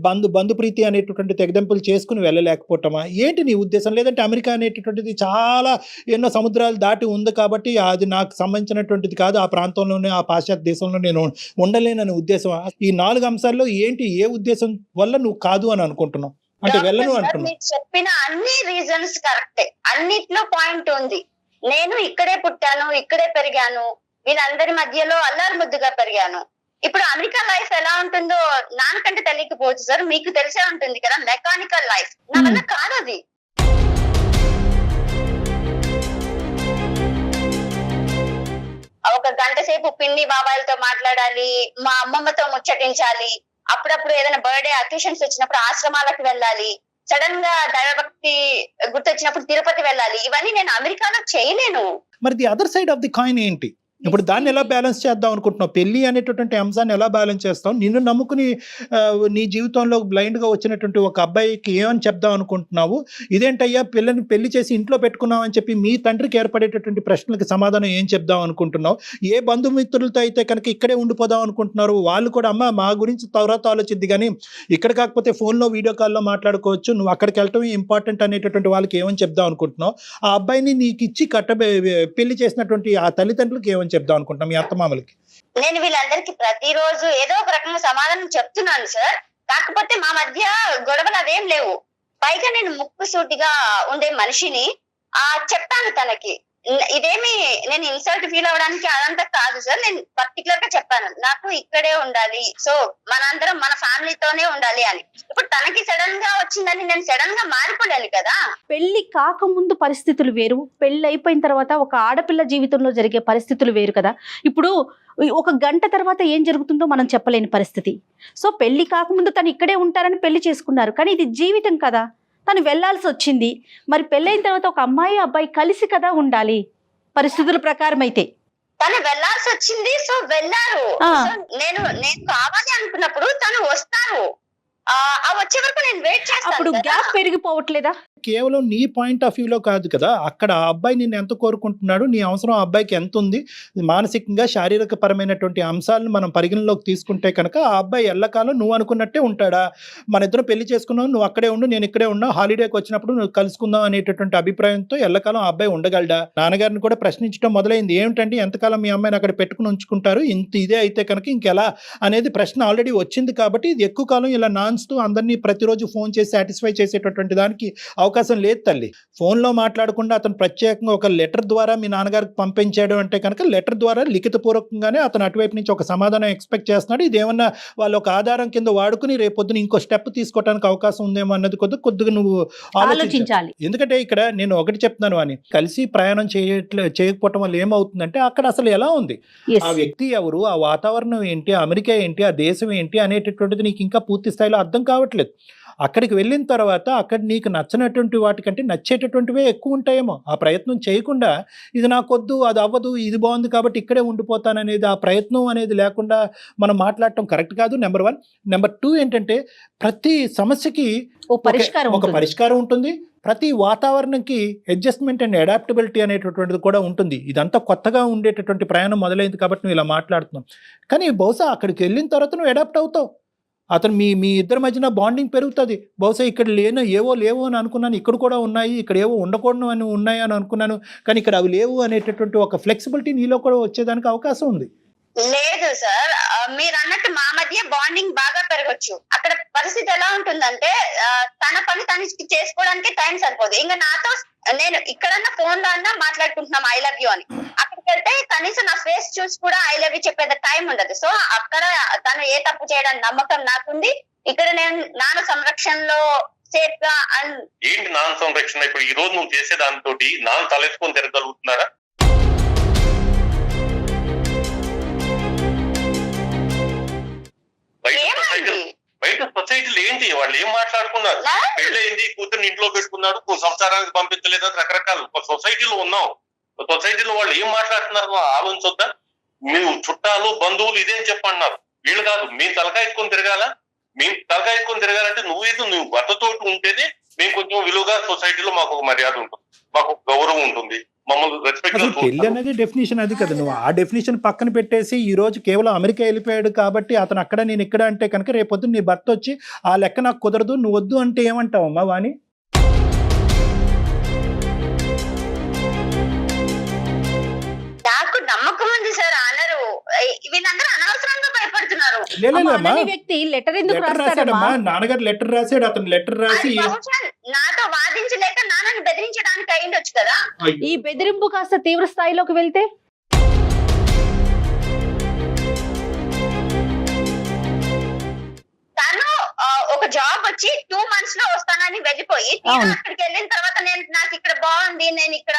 బంధుప్రీతి అనేటటువంటి తెగదెంపులు చేసుకుని వెళ్ళలేకపోవటమా? ఏంటి నీ ఉద్దేశం? లేదంటే అమెరికా అనేటటువంటిది చాలా ఎన్నో సముద్రాలు దాటి ఉంది కాబట్టి అది నాకు సంబంధించినటువంటిది కాదు, ఆ ప్రాంతంలోనే, ఆ పాశ్చాత్య దేశంలో నేను ఉండలేనని ఉద్దేశమా? ఈ 4 అంశాల్లో ఏంటి, ఏ ఉద్దేశం వల్ల నువ్వు కాదు అని అనుకుంటున్నావు, అంటే వెళ్ళను అంటున్నావు? మీరు చెప్పిన అన్ని రీజన్స్ కరెక్టే, అన్నిట్లో పాయింట్ ఉంది. నేను ఇక్కడే పుట్టాను, ఇక్కడే పెరిగాను, వీళ్ళందరి మధ్యలో అల్లారు ముద్దుగా పెరిగాను. ఇప్పుడు అమెరికా లైఫ్ ఎలా ఉంటుందో నాకంటే తెలియకపోవచ్చు సార్, మీకు తెలిసే ఉంటుంది కదా, మెకానికల్ లైఫ్. నా వల్ల కాదు అది. ఒక గంట సేపు పిన్ని బాబాయిలతో మాట్లాడాలి, మా అమ్మమ్మతో ముచ్చటించాలి, అప్పుడప్పుడు ఏదైనా బర్త్డే అకేషన్స్ వచ్చినప్పుడు ఆశ్రమాలకు వెళ్ళాలి, సడన్ గా దైవభక్తి గుర్తొచ్చినప్పుడు తిరుపతి వెళ్ళాలి. ఇవన్నీ నేను అమెరికాలో చేయలేను. మరి the other side of the coin ఏంటి? ఇప్పుడు దాన్ని ఎలా బ్యాలెన్స్ చేద్దాం అనుకుంటున్నావు? పెళ్లి అనేటటువంటి అంశాన్ని ఎలా బ్యాలెన్స్ చేస్తావు? నిన్ను నమ్ముకుని నీ జీవితంలో బ్లైండ్గా వచ్చినటువంటి ఒక అబ్బాయికి ఏమని చెప్దాం అనుకుంటున్నావు? ఇదేంటయ్యా పిల్లని పెళ్లి చేసి ఇంట్లో పెట్టుకున్నావు అని చెప్పి మీ తండ్రికి ఏర్పడేటటువంటి ప్రశ్నలకు సమాధానం ఏం చెప్దాం అనుకుంటున్నావు? ఏ బంధుమిత్రులతో అయితే కనుక ఇక్కడే ఉండిపోదాం అనుకుంటున్నారు, వాళ్ళు కూడా అమ్మ మా గురించి తర్వాత ఆలోచిద్ది కానీ ఇక్కడ కాకపోతే ఫోన్లో వీడియో కాల్లో మాట్లాడుకోవచ్చు, నువ్వు అక్కడికి వెళ్ళటమే ఇంపార్టెంట్ అనేటటువంటి వాళ్ళకి ఏమని చెప్దాం అనుకుంటున్నావు? ఆ అబ్బాయిని నీకు ఇచ్చి పెళ్లి చేసినటువంటి ఆ తల్లిదండ్రులకి ఏమని చెప్దాం అనుకుంటున్నాం, మీ అత్తమామలకి? నేను వీళ్ళందరికీ ప్రతిరోజు ఏదో ఒక రకంగా సమాధానం చెప్తున్నాను సార్. కాకపోతే మా మధ్య గొడవలు అవేం లేవు. పైగా నేను ముక్కుసూటిగా ఉండే మనిషిని చెప్పాను తనకి. ఇదేమి నేను ఇన్సల్ట్ ఫీల్ అవడానికి అదంతా కాదు సార్. నేను పర్టికులర్ గా చెప్పాను, నాకు ఇక్కడే ఉండాలి, సో మనందరం మన ఫ్యామిలీతోనే ఉండాలి అని. ఇప్పుడు తనకి సడన్ గా వచ్చిందని నేను సడన్ గా మారిపోలేను కదా. పెళ్లి కాకముందు పరిస్థితులు వేరు, పెళ్లి అయిపోయిన తర్వాత ఒక ఆడపిల్ల జీవితంలో జరిగే పరిస్థితులు వేరు కదా. ఇప్పుడు ఒక గంట తర్వాత ఏం జరుగుతుందో మనం చెప్పలేని పరిస్థితి. సో పెళ్లి కాకముందు తను ఇక్కడే ఉంటారని పెళ్లి చేసుకున్నారు, కానీ ఇది జీవితం కదా, తను వెళ్లాల్సి వచ్చింది. మరి పెళ్ళైన తర్వాత ఒక అమ్మాయి అబ్బాయి కలిసి కదా ఉండాలి పరిస్థితుల ప్రకారం. అయితే తను వెళ్లాల్సి వచ్చింది, సో వెళ్ళారు. నేను కావాలి అనుకున్నప్పుడు తను వస్తారు, వచ్చే వరకు నేను వెయిట్ చేస్తాను. అప్పుడు గ్యాప్ పెరిగిపోవట్లేదా? కేవలం నీ పాయింట్ ఆఫ్ వ్యూలో కాదు కదా, అక్కడ ఆ అబ్బాయి నిన్ను ఎంత కోరుకుంటున్నాడు, నీ అవసరం ఆ అబ్బాయికి ఎంత ఉంది, మానసికంగా శారీరక పరమైనటువంటి అంశాలను మనం పరిగణలోకి తీసుకుంటే కనుక ఆ అబ్బాయి ఎల్లకాలం నువ్వు అనుకున్నట్టే ఉంటాడా? మన ఇద్దరం పెళ్లి చేసుకున్నావు, నువ్వు అక్కడే ఉండు, నేను ఇక్కడే ఉన్నా, హాలిడేకి వచ్చినప్పుడు నువ్వు కలుసుకుందాం అనేటటువంటి అభిప్రాయంతో ఎల్లకాలం ఆ అబ్బాయి ఉండగలడా? నాన్నగారిని కూడా ప్రశ్నించడం మొదలైంది. ఏమిటండి ఎంతకాలం మీ అమ్మాయిని అక్కడ పెట్టుకుని ఉంచుకుంటారు, ఇంత ఇదే అయితే కనుక ఇంకెలా అనేది ప్రశ్న ఆల్రెడీ వచ్చింది. కాబట్టి ఇది ఎక్కువ కాలం ఇలా నాన్స్తూ అందరినీ ప్రతిరోజు ఫోన్ చేసి సాటిస్ఫై చేసేటటువంటి దానికి అవకాశం లేదు తల్లి. ఫోన్లో మాట్లాడకుండా అతను ప్రత్యేకంగా ఒక లెటర్ ద్వారా మీ నాన్నగారికి పంపించాడు అంటే కనుక లెటర్ ద్వారా లిఖితపూర్వకంగానే అతను అటువైపు నుంచి ఒక సమాధానం ఎక్స్పెక్ట్ చేస్తున్నాడు. ఇదేమన్నా వాళ్ళు ఒక ఆధారం కింద వాడుకుని రేపొద్దున ఇంకో స్టెప్ తీసుకోవడానికి అవకాశం ఉందేమో అన్నది కొద్దిగా నువ్వు ఆలోచించాలి. ఎందుకంటే ఇక్కడ నేను ఒకటి చెప్తున్నాను అని, కలిసి ప్రయాణం చేయకపోవటం వల్ల ఏమవుతుందంటే అక్కడ అసలు ఎలా ఉంది, ఆ వ్యక్తి ఎవరు, ఆ వాతావరణం ఏంటి, అమెరికా ఏంటి, ఆ దేశం ఏంటి అనేటటువంటిది నీకు ఇంకా పూర్తి స్థాయిలో అర్థం కావట్లేదు. అక్కడికి వెళ్ళిన తర్వాత అక్కడ నీకు నచ్చినటువంటి వాటికంటే నచ్చేటటువంటివే ఎక్కువ ఉంటాయేమో. ఆ ప్రయత్నం చేయకుండా ఇది నాకొద్దు, అది అవ్వదు, ఇది బాగుంది కాబట్టి ఇక్కడే ఉండిపోతాననేది, ఆ ప్రయత్నం అనేది లేకుండా మనం మాట్లాడటం కరెక్ట్ కాదు. నెంబర్ 1. నెంబర్ 2 ఏంటంటే ప్రతి సమస్యకి ఒక పరిష్కారం ఉంటుంది. ప్రతి వాతావరణంకి అడ్జస్ట్మెంట్ అండ్ అడాప్టబిలిటీ అనేటటువంటిది కూడా ఉంటుంది. ఇదంతా కొత్తగా ఉండేటటువంటి ప్రయాణం మొదలైంది కాబట్టి నువ్వు ఇలా మాట్లాడుతున్నావు. కానీ బహుశా అక్కడికి వెళ్ళిన తర్వాత నువ్వు అడాప్ట్ అవుతావు. అతను మీ ఇద్దరి మధ్యన బాండింగ్ పెరుగుతుంది. బహుశా ఇక్కడ లేవో అని అనుకున్నాను, ఇక్కడ కూడా ఉన్నాయి, ఇక్కడ ఏవో ఉండకూడదు అని ఉన్నాయి అని అనుకున్నాను, కానీ ఇక్కడ అవి లేవు అనేటటువంటి ఒక ఫ్లెక్సిబిలిటీ నీలో కూడా వచ్చేదానికి అవకాశం ఉంది. లేదు సార్, మీరు అన్నట్టు మా మధ్య బాండింగ్ బాగా పెరగచ్చు. అక్కడ పరిస్థితి ఎలా ఉంటుందంటే తన పని తను చేసుకోవడానికి టైం సరిపోదు. ఇంకా నాతో నేను ఇక్కడన్నా ఫోన్ లో అన్నా మాట్లాడుకుంటున్నాం ఐ లవ్ యూ అని, అక్కడికి వెళ్తే కనీసం నా ఫేస్ చూసి కూడా ఐ లవ్ యూ చెప్పేది టైం ఉండదు. సో అక్కడ తను ఏ తప్పు చేయడానికి నమ్మకం నాకుంది. ఇక్కడ నేను నాన్న సంరక్షణలో సేఫ్ గా. ఏంటి నాన్న సంరక్షణ? ఇప్పుడు ఈ రోజు నువ్వు చేసే దాంతో నాన్న తలెత్తుకొని తిరగలుగుతున్నారా? బయట సొసైటీలో ఏంటి వాళ్ళు ఏం మాట్లాడుకున్నారు? పెళ్ళయింది, కూతుర్ని ఇంట్లో పెట్టుకున్నాడు, సంసారానికి పంపించలేదు, రకరకాల సొసైటీలో ఉన్నాం. సొసైటీలో వాళ్ళు ఏం మాట్లాడుతున్నారో ఆలోచించొద్దా? మీరు చుట్టాలు బంధువులు ఇదేం చెప్పంటున్నారు, వీళ్ళు కాదు మీ తలకాయ ఎత్తుకొని తిరగాల. మీ తలకాయ ఎత్తుకొని తిరగాలంటే నువ్వు భర్తతోటి ఉంటేనే మేము కొంచెం విలువగా సొసైటీలో మాకు ఒక మర్యాద ఉంటుంది, మాకు ఒక గౌరవం ఉంటుంది, మమ్మల్ని రెస్పెక్ట్ అసలు పెళ్లి అనేది డెఫినేషన్ అది కదా. నువ్వు ఆ డెఫినేషన్ పక్కన పెట్టేసి ఈ రోజు కేవలం అమెరికా వెళ్ళిపోయాడు కాబట్టి అతను అక్కడ నేను ఇక్కడ అంటే కనుక రేపొద్దు నీ భర్త వచ్చి ఆ లెక్క నాకు కుదరదు నువ్వు వద్దు అంటే ఏమంటావు అమ్మా వాణి? నాకు నమ్మకం ఉంది సార్. అనరు వీళ్ళందరూ అనవసరంగా భయపడుతున్నారు. లేదమ్మా, అనని వ్యక్తి లెటర్ ఎందుకు లెటర్ రాస్తాడమ్మా? రాశాడమ్మా, నాన్నగారు లెటర్ రాశాడు, అతను లెటర్ రాసి అది బహుశా నాతో వాదించలేక నాన్నని బెదిరించడానికి అయిండొచ్చు కదా. ఈ బెదిరింపు కాస్త తీవ్ర స్థాయిలోకి వెళ్తే తను ఒక జాబ్ వచ్చి 2 months లో వస్తానని వెళ్ళిపోయి అవును. అక్కడికి వెళ్ళిన తర్వాత నాకు ఇక్కడ బాగుంది, నేను ఇక్కడ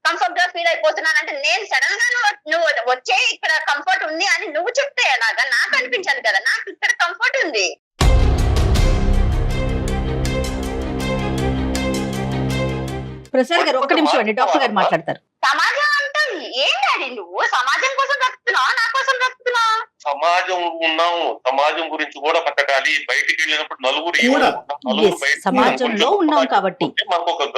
కంఫర్ట్ గా ఫీల్ అయిపోతున్నానంటే నేను సడన్ గా నువ్వు వచ్చే ఇక్కడ కంఫర్ట్ ఉంది అని నువ్వు చెప్తే ఎలాగా? నాకు అనిపించాలి కదా నాకు ఇక్కడ కంఫర్ట్ ఉంది. ప్రసాద్ గారు ఒక్క నిమిషం అండి, డాక్టర్ గారు మాట్లాడతారు. సమాజం అంటే ఏం డాడీ, నువ్వు సమాజం కోసం బ్రతుకుతున్నావా నా కోసం బ్రతుకుతున్నావా? సమాజం ఉన్నాము, సమాజం గురించి కూడా బతకాలి. బయటికి వెళ్ళినప్పుడు నలుగురు కూడా. సమాజంలో ఉన్నాం కాబట్టి మనకు ఒక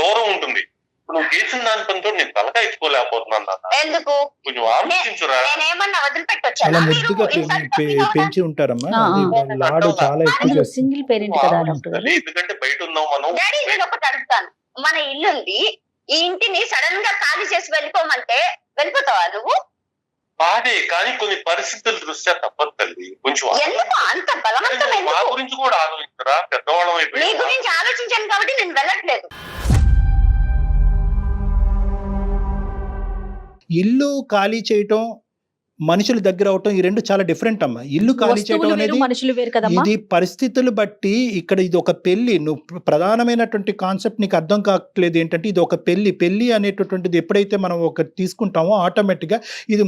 గౌరవం ఉంటుంది. ఇప్పుడు నువ్వు చేసిన దాని పనితో నేను తలగా ఇచ్చుకోలేకపోతున్నాను నాన్న. ఎందుకు? కొంచెం ఆలోచించురా. నేనేమన్నా చాలా వదిలిపెట్టొచ్చా? ముద్దుగా పెంచి ఉంటారమ్మా. అది లాడు చాలా ఎక్కువ చేస్తుంది. సింగిల్ పేరెంట్ కదా డాక్టర్ గారు. ఎందుకంటే బయట ఉన్నాం మనం. డాడీ నేను ఒకటి అడుగుతాను, మన ఇల్లు ఉంది, ఈ ఇంటిని సడన్ గా ఖాళీ చేసి వెళ్ళిపోమంటే వెళ్ళిపోతావా నువ్వు? బాధే, కానీ కొన్ని పరిస్థితుల దృష్ట్యా తప్పదు తల్లి. కొంచెం ఎందుకు అంత బలవంతం? మా ఎందుకు? గురించి కూడా ఆలోచించరా, పెద్దవాళ్ళం నీ అయిపోయి. గురించి ఆలోచించాను కాబట్టి నేను వెళ్ళట్లేదు. ఇల్లు ఖాళీ చేయటం, మనుషుల దగ్గర అవటం, ఈ రెండు చాలా డిఫరెంట్ అమ్మా. ఇల్లు ఖాళీ చేయటం వస్తువులు వేరు, అనేది మనుషులు వేరు కదమ్మా. ఇది పరిస్థితులు బట్టి. ఇక్కడ ఇది ఒక పెళ్లి. నువ్వు ప్రధానమైనటువంటి కాన్సెప్ట్ నీకు అర్థం కావట్లేదు ఏంటంటే ఇది ఒక పెళ్లి అనేటటువంటిది ఎప్పుడైతే మనం ఒక తీసుకుంటామో ఆటోమేటిక్గా ఇది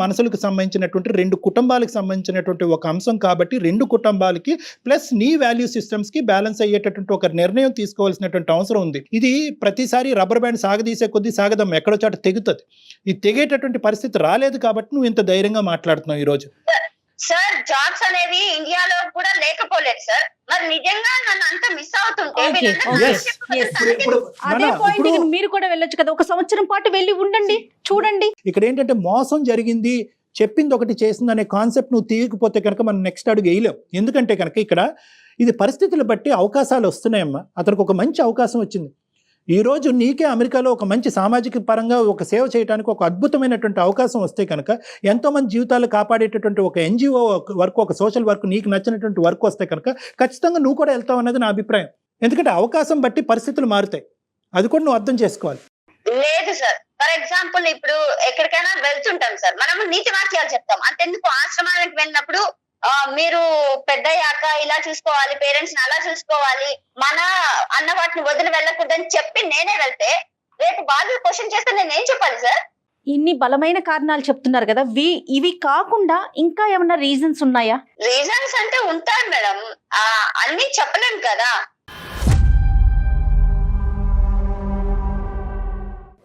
మనసులకు సంబంధించినటువంటి 2 కుటుంబాలకు సంబంధించినటువంటి ఒక అంశం కాబట్టి 2 కుటుంబాలకి ప్లస్ నీ వాల్యూ సిస్టమ్స్కి బ్యాలెన్స్ అయ్యేటటువంటి ఒక నిర్ణయం తీసుకోవాల్సినటువంటి అవసరం ఉంది. ఇది ప్రతిసారి రబ్బర్ బ్యాండ్ సాగదీసే కొద్దీ సాగదం ఎక్కడో చోట తెగుతుంది. ఇది తెగేటటువంటి పరిస్థితి రాలేదు కాబట్టి నువ్వు ఇంత ధైర్యంగా మాట్లాడుతున్నావు ఈ రోజు. సార్ జాబ్స్ అనేవి ఇండియాలో కూడా లేకపోలేదు సార్. మరి నిజంగా నన్ను అంత మిస్ అవుతుంటే Okay, వీళ్ళందరూ okay. నాకు చెప్పకుండా Yes. తనకి ఇప్పుడు అదే నాన్న, పాయింట్ ఇప్పుడు మీరు కూడా వెళ్ళొచ్చు కదా, 1 సంవత్సరం పాటు వెళ్ళి ఉండండి, చూడండి. ఇక్కడ ఏంటంటే మోసం జరిగింది, చెప్పింది ఒకటి చేసింది అనే కాన్సెప్ట్ నువ్వు తీయకపోతే కనుక మనం నెక్స్ట్ అడుగు వేయలేం. ఎందుకంటే కనుక ఇక్కడ ఇది పరిస్థితులు బట్టి అవకాశాలు వస్తున్నాయమ్మా. అతనికి ఒక మంచి అవకాశం వచ్చింది. ఈరోజు నీకే అమెరికాలో ఒక మంచి సామాజిక పరంగా ఒక సేవ చేయడానికి ఒక అద్భుతమైనటువంటి అవకాశం వస్తే కనుక ఎంతోమంది జీవితాలు కాపాడేటటువంటి ఒక ఎన్జిఓ వర్క్, ఒక సోషల్ వర్క్, నీకు నచ్చినటువంటి వర్క్ వస్తే కనుక ఖచ్చితంగా నువ్వు కూడా వెళ్తావు అన్నది నా అభిప్రాయం. ఎందుకంటే అవకాశం బట్టి పరిస్థితులు మారుతాయి, అది కూడా నువ్వు అర్థం చేసుకోవాలి. లేదు సార్. ఫర్ ఎగ్జాంపుల్ ఇప్పుడు ఎక్కడికైనా వెళ్తుంటాం సార్, మనము నీతి వాక్యాలు చెప్తాం. అంతెందుకు ఆశ్రమానికి వెళ్ళినప్పుడు మీరు పెద్దయ్యాక ఇలా చూసుకోవాలి, పేరెంట్స్ ని అలా చూసుకోవాలి, మన అన్న వాటిని వదిలి వెళ్ళకూడదని చెప్పి నేనే వెళ్తే రేపు వాళ్ళు క్వశ్చన్ చేస్తే నేను ఏం చెప్పాలి సార్? ఇన్ని బలమైన కారణాలు చెప్తున్నారు కదా, ఇవి కాకుండా ఇంకా ఏమన్నా రీజన్స్ ఉన్నాయా? రీజన్స్ అంటే ఉంటారు మేడం, అన్ని చెప్పలేం కదా.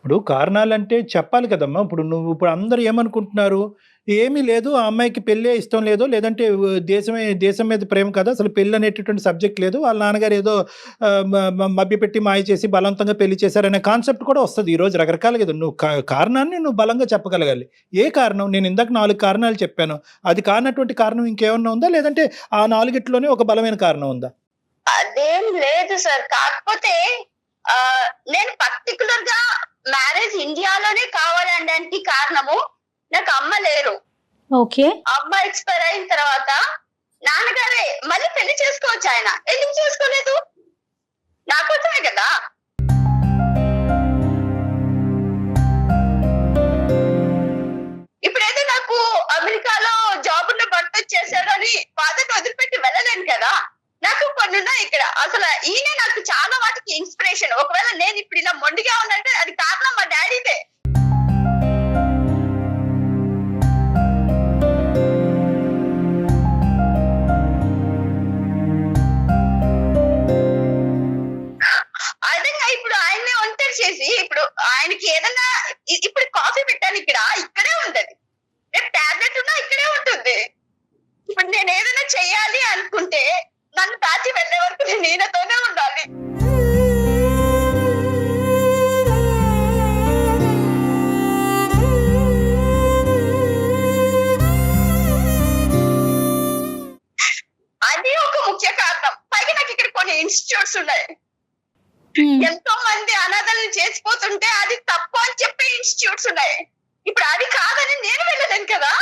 ఇప్పుడు కారణాలంటే చెప్పాలి కదమ్మా. ఇప్పుడు అందరూ ఏమనుకుంటున్నారు, ఏమీ లేదు ఆ అమ్మాయికి పెళ్ళే ఇష్టం లేదు, లేదంటే దేశం మీద ప్రేమ కదా, అసలు పెళ్ళి అనేటటువంటి సబ్జెక్ట్ లేదు, వాళ్ళ నాన్నగారు ఏదో మభ్యపెట్టి మాయ చేసి బలవంతంగా పెళ్లి చేశారనే కాన్సెప్ట్ కూడా వస్తుంది ఈరోజు రకరకాలుగా. నువ్వు కారణాన్ని నువ్వు బలంగా చెప్పగలగాలి. ఏ కారణం? నేను ఇందాక 4 కారణాలు చెప్పాను, అది కానటువంటి కారణం ఇంకేమన్నా ఉందా, లేదంటే ఆ 4 ఒక బలమైన కారణం ఉందా? అదేం లేదు సార్. కాకపోతే నేను పర్టికులర్ గా మ్యారేజ్ ఇండియాలోనే కావాలనడానికి కారణము నాకు అమ్మ లేరు. ఓకే. అమ్మ ఎక్స్పైర్ అయిన తర్వాత నాన్నగారే మళ్ళీ పెళ్లి చేసుకోవచ్చు. ఆయన ఎందుకు చేసుకోలేదు? నాకు వచ్చాయి కదా. ఇప్పుడైతే నాకు అమెరికాలో జాబ్ ఉన్న భర్త చేశాడు అని బాధను వదిలిపెట్టి వెళ్ళలేను కదా. నాకు కొన్ని ఉన్నాయి ఇక్కడ. అసలు ఈయన నాకు చాలా వాటికి ఇన్స్పిరేషన్. ఒకవేళ నేను ఇప్పుడు ఇలా మొండిగా ఉన్నంటే అది కారణం మా డాడీదే. అదే అనుకుంటే నన్ను దాచి వెళ్ళే వరకు నేను ఈయనతోనే ఉండాలి. అది ఒక ముఖ్య కారణం. పైగా నాకు ఇక్కడ కొన్ని ఇన్స్టిట్యూట్స్ ఉన్నాయి. ఎంతో మంది అనాథలను చేసిపోతుంటే అది తప్పు అని చెప్పే ఇన్స్టిట్యూట్స్ ఉన్నాయి. ఇప్పుడు అది కాదని నేను వెళ్ళలేను కదా.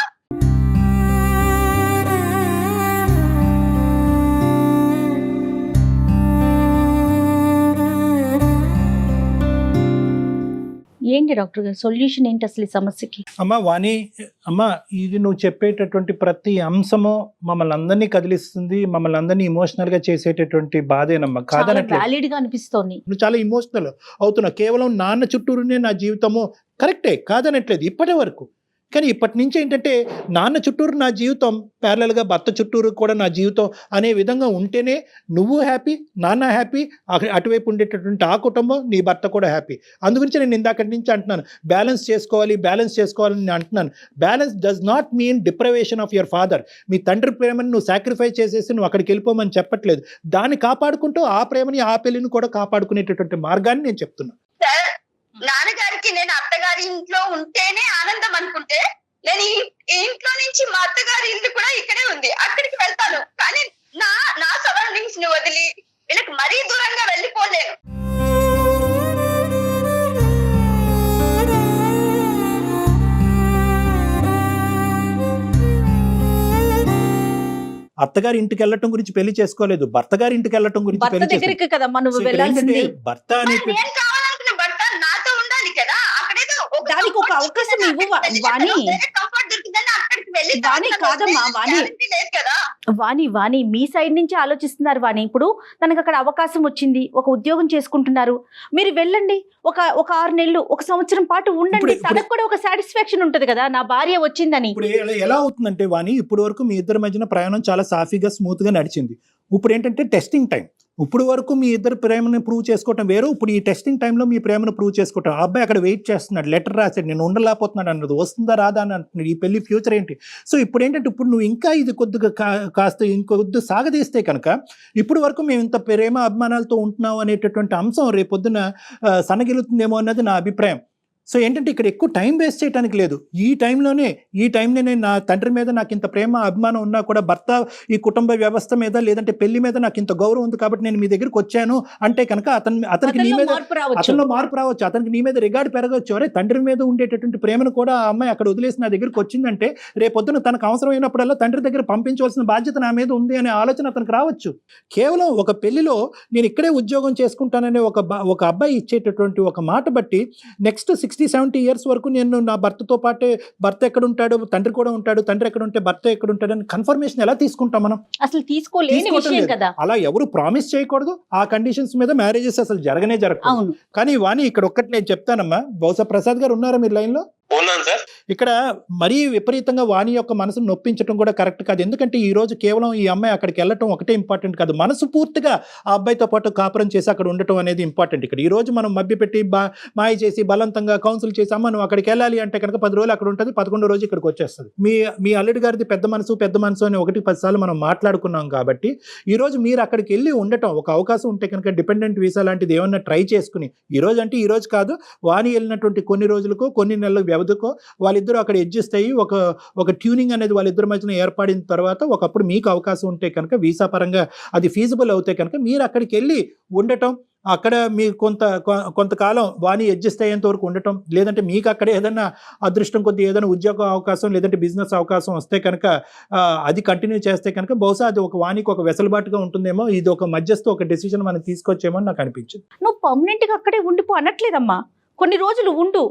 ఏంటి డాక్టర్ గారు సొల్యూషన్ ఏంటి అసలు ఈ సమస్యకి? అమ్మ వాణి, అమ్మ ఇది నువ్వు చెప్పేటటువంటి ప్రతి అంశము మమ్మల్ని అందరినీ కదిలిస్తుంది, మమ్మల్ని అందరినీ ఇమోషనల్ గా చేసేటటువంటి బాధేనమ్మా, కాదనట్లేదు. వ్యాలిడ్ గా అనిపిస్తోంది. నువ్వు చాలా ఇమోషనల్ అవుతున్నావు. కేవలం నాన్న చుట్టూరునే నా జీవితము, కరెక్టే, కాదనట్లేదు ఇప్పటి వరకు. కానీ ఇప్పటి నుంచి ఏంటంటే నాన్న చుట్టూరు నా జీవితం, ప్యారలల్గా భర్త చుట్టూరు కూడా నా జీవితం అనే విధంగా ఉంటేనే నువ్వు హ్యాపీ, నాన్న హ్యాపీ, అటువైపు ఉండేటటువంటి ఆ కుటుంబం, నీ భర్త కూడా హ్యాపీ. అందుగురించి నేను ఇందాకటి నుంచి అంటున్నాను, బ్యాలెన్స్ చేసుకోవాలని నేను అంటున్నాను. Balance does not mean deprivation of your father. మీ తండ్రి ప్రేమని నువ్వు సాక్రిఫైస్ చేసేసి నువ్వు అక్కడికి వెళ్ళిపోమని చెప్పట్లేదు. దాన్ని కాపాడుకుంటూ ఆ ప్రేమని, ఆ పెళ్లిని కూడా కాపాడుకునేటటువంటి మార్గాన్ని నేను చెప్తున్నాను. నాన్నగారికి నేను అత్తగారి ఇంట్లో ఉంటేనే ఆనందం అనుకుంటే, నేను ఈ ఇంట్లో నుంచి మా అత్తగారి ఇల్లు కూడా ఇక్కడే ఉంది, అక్కడికి వెళ్తాను. కానీ నా సరౌండింగ్స్ ని వదిలి వీళ్ళకి మరీ దూరంగా వెళ్ళిపోలేను. అత్తగారి ఇంటికి వెళ్ళటం గురించి పెళ్లి చేసుకోలేదు, భర్త గారి ఇంటికి వెళ్ళటం గురించి భర్త పెళ్లి దగ్గరికి చేసుకోలేదు. కదమ్మా నువ్వు సో ఇక్కడ వెళ్ళాల్సింది. ఏంటంటే భర్త అనేది నేను కావాలనుకున్న భర్త నాతో ఉండాలి కదా. అక్కడేదో దానికి ఒక అవకాశం ఇవ్వు వాణి. కంఫర్ట్ దొరికిందని అక్కడికి వెళ్ళి వాణి కాదమ్మా, వాణి. లేదు కదా. వాణి మీ సైడ్ నుంచి ఆలోచిస్తున్నారు వాణి. ఇప్పుడు తనకు అక్కడ అవకాశం వచ్చింది, ఒక ఉద్యోగం చేసుకుంటున్నారు, మీరు వెళ్ళండి, ఒక 6 నెలలు, 1 సంవత్సరం పాటు ఉండండి. తనకు కూడా ఒక సాటిస్ఫాక్షన్ ఉంటది కదా, నా భార్య వచ్చిందని. ఇప్పుడు ఎలా అవుతుందంటే వాణి, ఇప్పుడు వరకు మీ ఇద్దరి మధ్యన ప్రయాణం చాలా సాఫీగా స్మూత్ గా నడిచింది. ఇప్పుడు ఏంటంటే టెస్టింగ్ టైం. ఇప్పుడు వరకు మీ ఇద్దరు ప్రేమను ప్రూవ్ చేసుకోవటం వేరు, ఇప్పుడు ఈ టెస్టింగ్ టైంలో మీ ప్రేమను ప్రూవ్ చేసుకోవటం. ఆ అబ్బాయి అక్కడ వెయిట్ చేస్తున్నాడు, లెటర్ రాశాడు, నేను ఉండలేకపోతున్నాడు అన్నది, వస్తుందా రాదా అని అంటున్నాడు, ఈ పెళ్లి ఫ్యూచర్ ఏంటి. సో ఇప్పుడు ఏంటంటే ఇప్పుడు నువ్వు ఇంకా ఇది కొద్దిగా కాస్త ఇంకొద్ది సాగదీస్తే కనుక, ఇప్పుడు వరకు మేము ఇంత ప్రేమ అభిమానాలతో ఉంటున్నాం అనేటటువంటి అంశం రేపొద్దున సన్నగిలుతుందేమో అన్నది నా అభిప్రాయం. సో ఏంటంటే ఇక్కడ ఎక్కువ టైం వేస్ట్ చేయడానికి లేదు. ఈ టైంలోనే నా తండ్రి మీద నాకు ఇంత ప్రేమ అభిమానం ఉన్నా కూడా, భర్త ఈ కుటుంబ వ్యవస్థ మీద లేదంటే పెళ్లి మీద నాకు ఇంత గౌరవం ఉంది కాబట్టి నేను మీ దగ్గరికి వచ్చాను అంటే కనుక అతనికి నీ మీద, అతనిలో మార్పు రావచ్చు, అతనికి నీ మీద రిగార్డ్ పెరగవచ్చు. అరే తండ్రి మీద ఉండేటటువంటి ప్రేమను కూడా ఆ అమ్మాయి అక్కడ వదిలేసి నా దగ్గరికి వచ్చిందంటే రేపొద్దున తనకు అవసరమైనప్పుడల్లా తండ్రి దగ్గర పంపించవలసిన బాధ్యత నా మీద ఉంది అనే ఆలోచన అతనికి రావచ్చు. కేవలం ఒక పెళ్లిలో నేను ఇక్కడే ఉద్యోగం చేసుకుంటాననే ఒక అబ్బాయి ఇచ్చేటటువంటి ఒక మాట బట్టి నెక్స్ట్ 60-70 ఇయర్స్ వరకు నేను నా భర్తతో పాటే, భర్త ఎక్కడ ఉంటాడు తండ్రి కూడా ఉంటాడు, తండ్రి ఎక్కడ ఉంటే భర్త ఎక్కడ ఉంటాడు అని కన్ఫర్మేషన్ ఎలా తీసుకుంటాం మనం? అసలు తీసుకోలేని విషయం కదా. అలా ఎవరు ప్రామిస్ చేయకూడదు. ఆ కండిషన్స్ మీద మ్యారేజెస్ అసలు జరగవు. కానీ వాణి ఇక్కడ ఒక్కటి నేను చెప్తానమ్మా, బహుశా ప్రసాద్ గారు ఉన్నారా మీరు లైన్ లో? ఇక్కడ మరీ విపరీతంగా వాణి యొక్క మనసును నొప్పించడం కూడా కరెక్ట్ కాదు. ఎందుకంటే ఈ రోజు కేవలం ఈ అమ్మాయి అక్కడికి వెళ్ళటం ఒకటే ఇంపార్టెంట్ కాదు, మనసు పూర్తిగా ఆ అబ్బాయితో పాటు కాపురం చేసి అక్కడ ఉండటం అనేది ఇంపార్టెంట్. ఇక్కడ ఈ రోజు మనం మభ్యపెట్టి మాయ చేసి బలవంతంగా కౌన్సిల్ చేసి అమ్మ నువ్వు అక్కడికి వెళ్ళాలి అంటే కనుక 10 రోజులు అక్కడ ఉంటుంది, 11వ రోజు ఇక్కడికి వచ్చేస్తుంది. మీ అల్లుడి గారిది పెద్ద మనసు అని 1-10 సార్లు మనం మాట్లాడుకున్నాం కాబట్టి ఈ రోజు మీరు అక్కడికి వెళ్ళి ఉండటం, ఒక అవకాశం ఉంటే కనుక డిపెండెంట్ వీసా లాంటిది ఏమన్నా ట్రై చేసుకుని, ఈ రోజు అంటే ఈ రోజు కాదు, వాణి వెళ్ళినటువంటి కొన్ని రోజులకు కొన్ని నెలల వ్యవధికో వాళ్ళిద్దరూ అక్కడ అడ్జస్ట్ అయ్యి ఒక ట్యూనింగ్ అనేది వాళ్ళిద్దరి మధ్యన ఏర్పడిన తర్వాత ఒకప్పుడు మీకు అవకాశం ఉంటే కనుక వీసా పరంగా అది ఫీజిబుల్ అవుతే కనుక మీరు అక్కడికి వెళ్ళి ఉండటం, అక్కడ మీరు కొంతకాలం వాణి అడ్జస్ట్ అయ్యేంత వరకు ఉండటం, లేదంటే మీకు అక్కడ ఏదైనా అదృష్టం కొద్ది ఏదైనా ఉద్యోగ అవకాశం లేదంటే బిజినెస్ అవకాశం వస్తే కనుక అది కంటిన్యూ చేస్తే కనుక బహుశా అది ఒక వాణికి ఒక వెసులుబాటుగా ఉంటుందేమో, ఇది ఒక మధ్యస్థ ఒక డెసిషన్ మనం తీసుకొచ్చేమో నాకు అనిపించింది. నువ్వు పర్మనెంట్గా అక్కడే ఉండిపో అనట్లేదమ్మా, కొన్ని రోజులు ఉండు,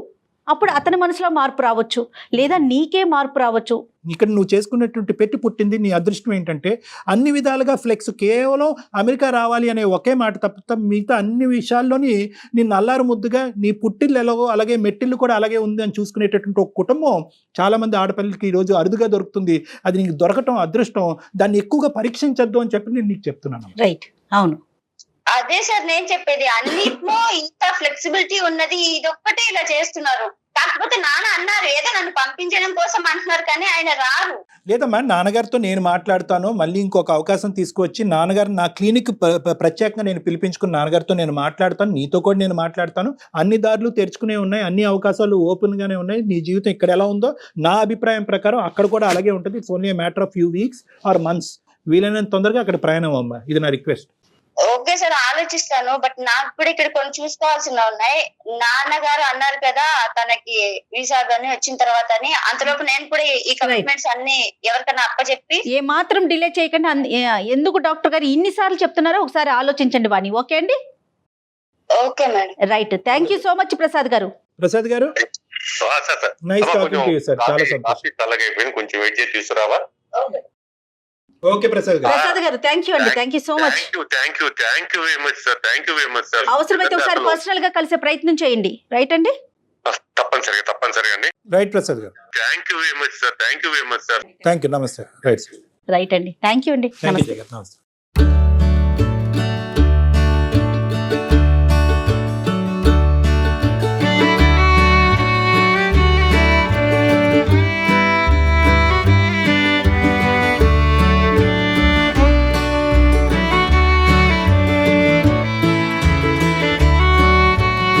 అప్పుడు అతని మనసులో మార్పు రావచ్చు, లేదా నీకే మార్పు రావచ్చు. ఇక్కడ నువ్వు చేసుకున్నటువంటి పెట్టి పుట్టింది నీ అదృష్టం ఏంటంటే అన్ని విధాలుగా ఫ్లెక్స్, కేవలం అమెరికా రావాలి అనే ఒకే మాట తప్ప మిగతా అన్ని విషయాల్లోని నిన్ను అల్లారు ముద్దుగా నీ పుట్టిల్లు ఎలాగో అలాగే మెట్టిల్లు కూడా అలాగే ఉంది అని చూసుకునేటటువంటి ఒక కుటుంబం చాలా మంది ఆడపిల్లలకి ఈరోజు అరుదుగా దొరుకుతుంది. అది నీకు దొరకటం అదృష్టం, దాన్ని ఎక్కువగా పరీక్షించద్దు అని చెప్పి నేను నీకు చెప్తున్నాను. రైట్, అవును. అదే సార్ నేను చెప్పేది, అన్నిట్లో ఇంత ఫ్లెక్సిబిలిటీ ఉన్నది, ఇదొక్కటే ఇలా చేస్తున్నారు. కాకపోతే నాన్న అన్నారు ఏదో నన్ను పంపించడం కోసం అంటున్నారు కానీ ఆయన రారు. లేదమ్మా, నాన్నగారితో నేను మాట్లాడతాను, మళ్ళీ ఇంకొక అవకాశం తీసుకువచ్చి నాన్నగారు నా క్లినిక్ ప్రత్యేకంగా నేను పిలిపించుకుని నాన్నగారితో నేను మాట్లాడతాను, నీతో కూడా నేను మాట్లాడతాను. అన్ని దారులు తెరుచుకునే ఉన్నాయి, అన్ని అవకాశాలు ఓపెన్ గానే ఉన్నాయి. నీ జీవితం ఇక్కడ ఎలా ఉందో నా అభిప్రాయం ప్రకారం అక్కడ కూడా అలాగే ఉంటుంది. It's only matter of few weeks or months. వీలైనంత తొందరగా అక్కడ ప్రయాణం అమ్మా, ఇది నా రిక్వెస్ట్. ఓకే సార్, ఆలోచిస్తాను. బట్ నాకు కూడా ఇక్కడ కొన్ని చూసుకోవాల్సిన ఉన్నాయి. నాన్నగారు అన్నారు కదా తనకి వీసా గానీ వచ్చిన తర్వాత అని, అంతలోపు నేను కూడా ఈ కమిట్మెంట్స్ అన్ని ఎవరికైనా అప్పచెప్పి. ఏ మాత్రం డిలే చేయకుండా ఎందుకు డాక్టర్ గారు ఇన్నిసార్లు చెప్తున్నారో ఒకసారి ఆలోచించండి వాణి. ఓకే అండి, okay madam. Right. Thank you so much Prasad గారు. ప్రసాద్ గారు, nice talking to you sir. చాలా సంతోషం. కొంచెం వెయిట్ చేసి తీసుకురావా? ఓకే ప్రసాద్ గారు. ప్రసాద్ గారు థ్యాంక్ యూ అండి, thank you so much. Thank you very much sir. Thank you very much sir. అవసరమైతే ఒకసారి పర్సనల్ గా కలిసే ప్రయత్నం చేయండి. రైట్ అండి, తప్పనిసరిగా అండి. రైట్ ప్రసాద్ గారు. Thank you very much sir. Thank you, నమస్తే. రైట్ రైట్ అండి, థ్యాంక్ యూ అండి, థ్యాంక్ యూ నమస్తే. జగన్, నమస్తే.